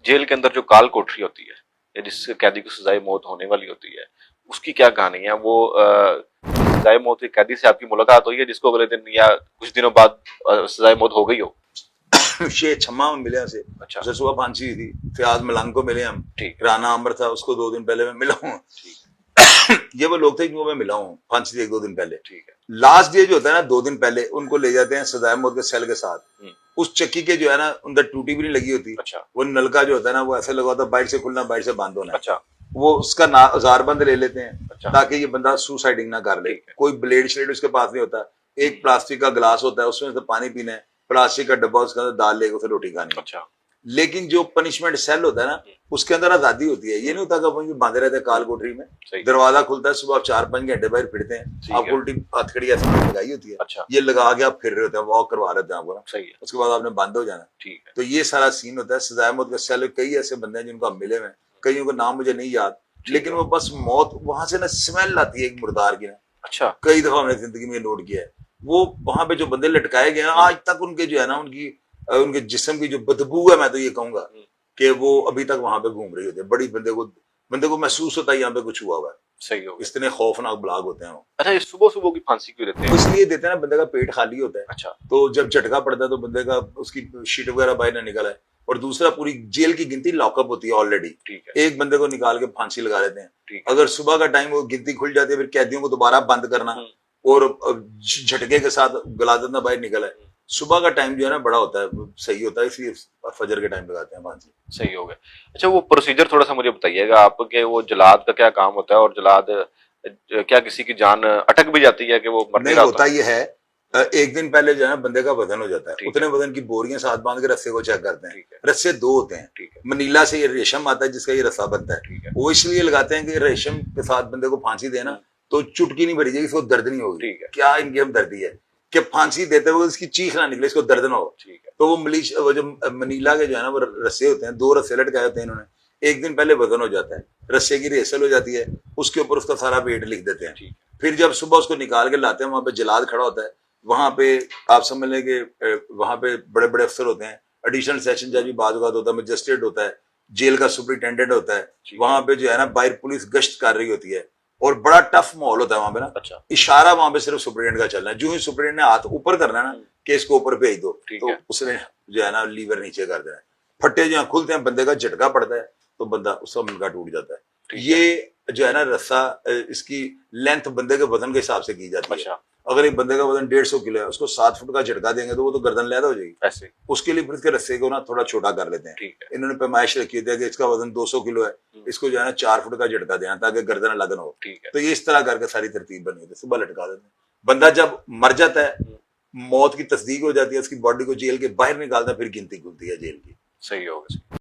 Jail के अंदर जो काल कोठरी होती है या जिससे कैदी को सजाए मौत होने वाली होती है, उसकी क्या कहानी है? वो सजाए मौत के कैदी से आपकी मुलाकात हुई है जिसको अगले दिन या कुछ दिनों बाद सजाए मौत हो गई हो? शेर छम्मा में मिले से। अच्छा। उसे सुबह फांसी हुई थी। फयाज मलंग को मिले हम। ठीक। राना अमर था, उसको 2 दिन पहले मैं मिला हूँ। ये वो लोग थे जिनको मैं मिला हूँ फांसी से 1-2 दिन पहले। ठीक है। लास्ट डे जो होता है ना 2 दिन पहले, उनको ले जाते हैं सजाए मौत के सेल के साथ। उस चक्की के जो है ना अंदर टूटी भी नहीं लगी होती। अच्छा। वो नलका जो होता है ना वो ऐसे लगा होता है, बाहर से खुलना बाहर से बंद होना। अच्छा। वो उसका औजारबंद ले लेते हैं। अच्छा। ताकि ये बंदा सुसाइडिंग ना कर ले। कोई ब्लेड श्लेड उसके पास नहीं होता। एक प्लास्टिक का गिलास होता है, उसमें से पानी पीना है, प्लास्टिक का डब्बा, उसके अंदर दाल लेकर उसे रोटी खानी। अच्छा। लेकिन जो पनिशमेंट सेल होता है ना, उसके अंदर आजादी होती है। ये नहीं होता कि अपन बांधे रहते हैं काल कोठरी में। दरवाजा खुलता है, सुबह आप 4-5 घंटे बाहर फिरते हैं, आपको उल्टी हथकड़ी ऐसे लगाई होती है। अच्छा। ये लगा के आप फिर रहे होते हैं, वॉक करवा रहे होते हैं आपको। सही है। उसके बाद आपने बंद हो जाना। ठीक है। तो ये सारा सीन होता है सजाए मौत का सेल। कई ऐसे बंदे हैं जिनको हम मिले हुए, कईयों का नाम मुझे नहीं याद, लेकिन वो बस मौत वहां से ना स्मेल आती है एक मुर्दार की ना। अच्छा। कई दफा हमने जिंदगी में नोट किया है। वो वहां पे जो बंदे लटकाए गए हैं आज तक उनके जो है ना उनके जिस्म की जो बदबू है, मैं तो ये कहूंगा कि वो अभी तक वहां पे घूम रही होती है। बड़ी बंदे को महसूस होता है यहाँ पे कुछ हुआ हुआ है। सही हो। इतने खौफनाक ब्लाग होते हैं वो। अच्छा, ये सुबह सुबह की फांसी क्यों देते हैं? इसलिए देते हैं ना, बंदे का पेट खाली होता है। अच्छा। तो जब झटका पड़ता है तो बंदे का उसकी शीट वगैरह बाहर ना निकल आए। और दूसरा, पूरी जेल की गिनती लॉकअप होती है ऑलरेडी। ठीक है। एक बंदे को निकाल के फांसी लगा देते हैं। ठीक है। अगर सुबह का टाइम वो गिनती खुल जाती है, फिर कैदियों को दोबारा बंद करना और झटके के साथ गला देना बाहर निकल आए। सुबह का टाइम जो है ना बड़ा होता है, सही होता है, इसलिए फजर के टाइम लगाते हैं फांसी। सही हो गया। अच्छा, वो प्रोसीजर थोड़ा सा मुझे बताइएगा आप, कि वो जलाद का क्या काम होता है और जलाद क्या किसी की जान अटक भी जाती है कि वो मर नहीं होता? ये है, एक दिन पहले जो है ना बंदे का वजन हो जाता है। उतने वजन की बोरियां साथ बांध के रस्से को चेक करते हैं। रस्से 2 होते हैं। मनीला से ये रेशम आता है जिसका ये रस्सा बनता है। वो इसलिए लगाते हैं कि रेशम के साथ बंदे को फांसी देना तो चुटकी नहीं भरी जाएगी, इसको दर्द नहीं होगी। क्या इनकी हम दर्दी है कि फांसी देते हुए इसकी चीख ना निकले, इसको दर्द ना हो। तो वो जो मनीला के जो है ना वो रस्से होते हैं, 2 रस्से लटकाए होते हैं इन्होंने। एक दिन पहले वजन हो जाता है, रस्से की रेसल हो जाती है, उसके ऊपर उसका सारा वेट लिख देते हैं। फिर जब सुबह उसको निकाल के लाते हैं, वहां पे जलाद खड़ा होता है। वहां पे आप समझ लें कि वहां पे बड़े बड़े अफसर होते हैं, एडिशनल सेशन जज भी बाद होता है, मजिस्ट्रेट होता है, जेल का सुपरिटेंडेंट होता है। वहां पे जो है ना बाहर पुलिस गश्त कर रही होती है और बड़ा टफ माहौल होता है वहां पे ना। अच्छा। इशारा वहां पे सिर्फ सुपरिटेंडेंट का चलना है। जो ही सुपरिटेंडेंट ने हाथ ऊपर करना है ना कि इसको ऊपर भेज दो, तो उसने जो है ना लीवर नीचे कर देना है। फट्टे जो खुलते हैं, बंदे का झटका पड़ता है तो बंदा उसका मुनका टूट जाता है। ये जो है ना रस्सा, इसकी लेंथ बंदे के वजन के हिसाब से की जाती है। अच्छा। अगर एक बंदे का वजन 150 किलो है, उसको 7 फुट का झटका देंगे तो वो तो गर्दन लैदा हो जाएगी। ऐसे उसके लिए फिर इसके रस्से को ना थोड़ा छोटा कर लेते हैं। इन्होंने पैमाइश रखी होती है कि इसका वजन 200 किलो है, इसको जो है ना 4 फुट का झटका देना ताकि गर्दन अलग ना हो। तो ये इस तरह करके सारी तरतीब बनी होती है। सुबह लटका देते हैं। बंदा जब मर जाता है, मौत की तस्दीक हो जाती है, उसकी बॉडी को जेल के बाहर निकालता है, फिर गिनती खुलती है जेल की। सही होगा।